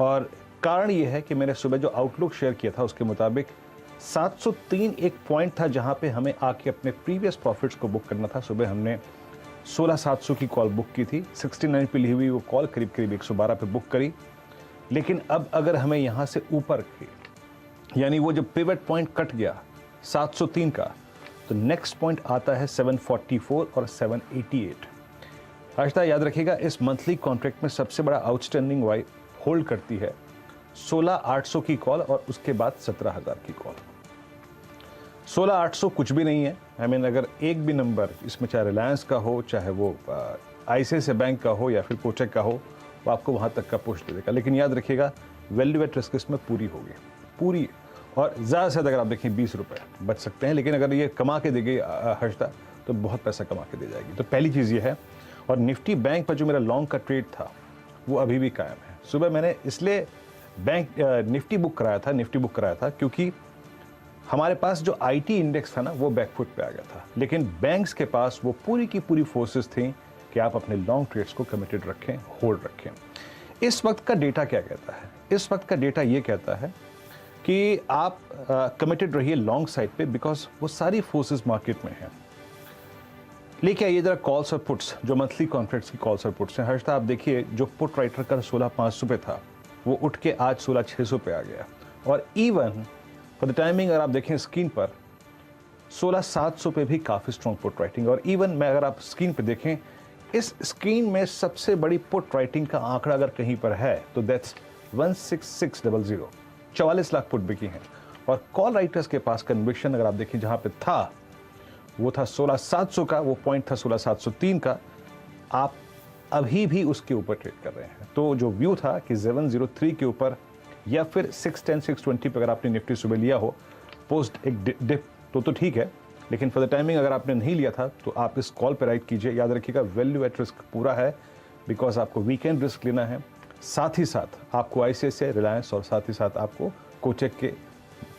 और कारण ये है कि मैंने सुबह जो आउटलुक शेयर किया था उसके मुताबिक 703 एक पॉइंट था जहां पे हमें आके अपने प्रीवियस प्रॉफिट्स को बुक करना था। सुबह हमने 16700 की कॉल बुक की थी, 69 पे ली हुई वो कॉल करीब करीब 112 पे बुक करी। लेकिन अब अगर हमें यहां से ऊपर यानी वो जब पिवट पॉइंट कट गया 703 का, तो नेक्स्ट पॉइंट आता है 744 और 788। आशा याद रखिएगा, इस मंथली कॉन्ट्रैक्ट में सबसे बड़ा आउटस्टैंडिंग वाई होल्ड करती है 16800 की कॉल और उसके बाद 17000 की कॉल। 16800 कुछ भी नहीं है। आई मीन अगर एक भी नंबर इसमें चाहे रिलायंस का हो, चाहे वो आईसीआईसीआई बैंक का हो या फिर कोटक का हो, वो आपको वहां तक का पुश दे देगा। लेकिन याद रखिएगा, वैल्यू एट रिस्क इसमें पूरी होगी, पूरी। और ज़्यादा से ज़्यादा अगर आप देखें 20 रुपये बच सकते हैं, लेकिन अगर ये कमा के देगी हर्षदा तो बहुत पैसा कमा के दे जाएगी। तो पहली चीज़ ये है। और निफ्टी बैंक पर जो मेरा लॉन्ग का ट्रेड था वो अभी भी कायम है। सुबह मैंने इसलिए निफ्टी बुक कराया था क्योंकि हमारे पास जो आईटी इंडेक्स था ना वो बैकफुट पे आ गया था, लेकिन बैंक्स के पास वो पूरी की पूरी फोर्सेस थी कि आप अपने लॉन्ग ट्रेड्स को कमिटेड रखें, होल्ड रखें। इस वक्त का डेटा क्या कहता है? इस वक्त का डेटा ये कहता है कि आप कमिटेड रहिए लॉन्ग साइड पे, बिकॉज वो सारी फोर्सेस मार्केट में हैं। लेके आइए जरा कॉल्स और पुट्स, जो मंथली कॉन्ट्रैक्ट्स की कॉल्स और पुट्स हैं। हर्षदा आप देखिए, जो पुट राइटर का 16500 पे था वो उठ के आज 16600 पे आ गया। और इवन फॉर द टाइमिंग अगर आप देखें स्क्रीन पर 16700 पे भी काफ़ी स्ट्रॉन्ग पुट राइटिंग। और इवन मैं अगर आप स्क्रीन पे देखें, इस स्क्रीन में सबसे बड़ी पुट राइटिंग का आंकड़ा अगर कहीं पर है तो दैट्स 16600। 44 लाख पुट बिकी हैं। और कॉल राइटर्स के पास कन्विक्शन अगर आप देखें जहां पे था वो था 16700 का, वो पॉइंट था 16703 का। आप अभी भी उसके ऊपर ट्रेड कर रहे हैं। तो जो व्यू था कि 703 के ऊपर या फिर 610 620 पे अगर आपने निफ्टी सुबह लिया हो पोस्ट एक डिप तो ठीक है, लेकिन फॉर द टाइमिंग अगर आपने नहीं लिया था तो आप इस कॉल पे राइट कीजिए। याद रखिएगा, वैल्यू एट रिस्क पूरा है, बिकॉज आपको वीकेंड रिस्क लेना है। साथ ही साथ आपको आईसीआईसीआई, रिलायंस और साथ ही साथ आपको कोचक के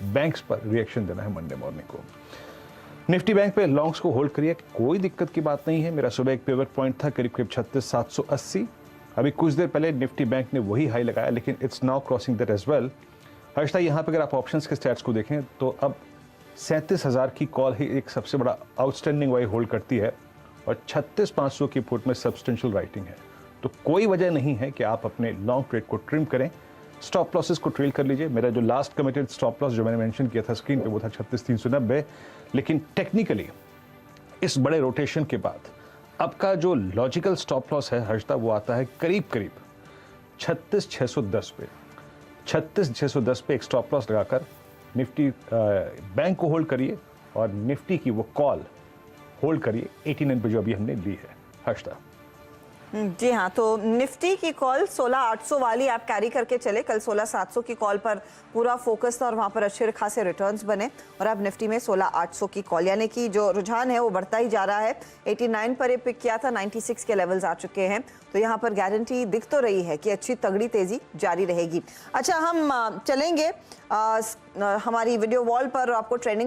बैंक्स पर रिएक्शन देना है मंडे मॉर्निंग को। निफ्टी बैंक पे लॉन्ग्स को होल्ड करिए, कोई दिक्कत की बात नहीं है। मेरा सुबह एक पिवट पॉइंट था करीब करीब 36780। अभी कुछ देर पहले निफ्टी बैंक ने वही हाई लगाया, लेकिन it's now crossing that as well. Harshada यहाँ पे अगर आप ऑप्शंस के स्टैट्स को देखें तो अब 37000 की कॉल ही एक सबसे बड़ा आउटस्टैंडिंग वाई होल्ड करती है और 36500 की पुट में सब्सटेंशियल राइटिंग है। तो कोई वजह नहीं है कि आप अपने लॉन्ग ट्रेड को ट्रिम करें। स्टॉप लॉसेस को ट्रेल कर लीजिए। मेरा जो लास्ट कमिटेड स्टॉप लॉस जो मैंने मेंशन किया था स्क्रीन पे वो था 36390। लेकिन टेक्निकली इस बड़े रोटेशन के बाद अब का जो लॉजिकल स्टॉप लॉस है हर्षदा, वो आता है करीब करीब 36610 पे। 36610 पे एक स्टॉप लॉस लगाकर निफ्टी बैंक को होल्ड करिए और निफ्टी की वो कॉल होल्ड करिए 89 पे जो अभी हमने ली है हर्षदा। जी हाँ, तो निफ्टी की कॉल 16800 वाली आप कैरी करके चले। कल 16700 की कॉल पर पूरा फोकस था और वहाँ पर अच्छे खासे रिटर्न्स बने, और अब निफ्टी में 16800 की कॉल, यानी कि जो रुझान है वो बढ़ता ही जा रहा है। 89 पर ये पिक किया था, 96 के लेवल्स आ चुके हैं। तो यहाँ पर गारंटी दिख तो रही है कि अच्छी तगड़ी तेजी जारी रहेगी। अच्छा, हम चलेंगे हमारी वीडियो वॉल पर, आपको ट्रेंडिंग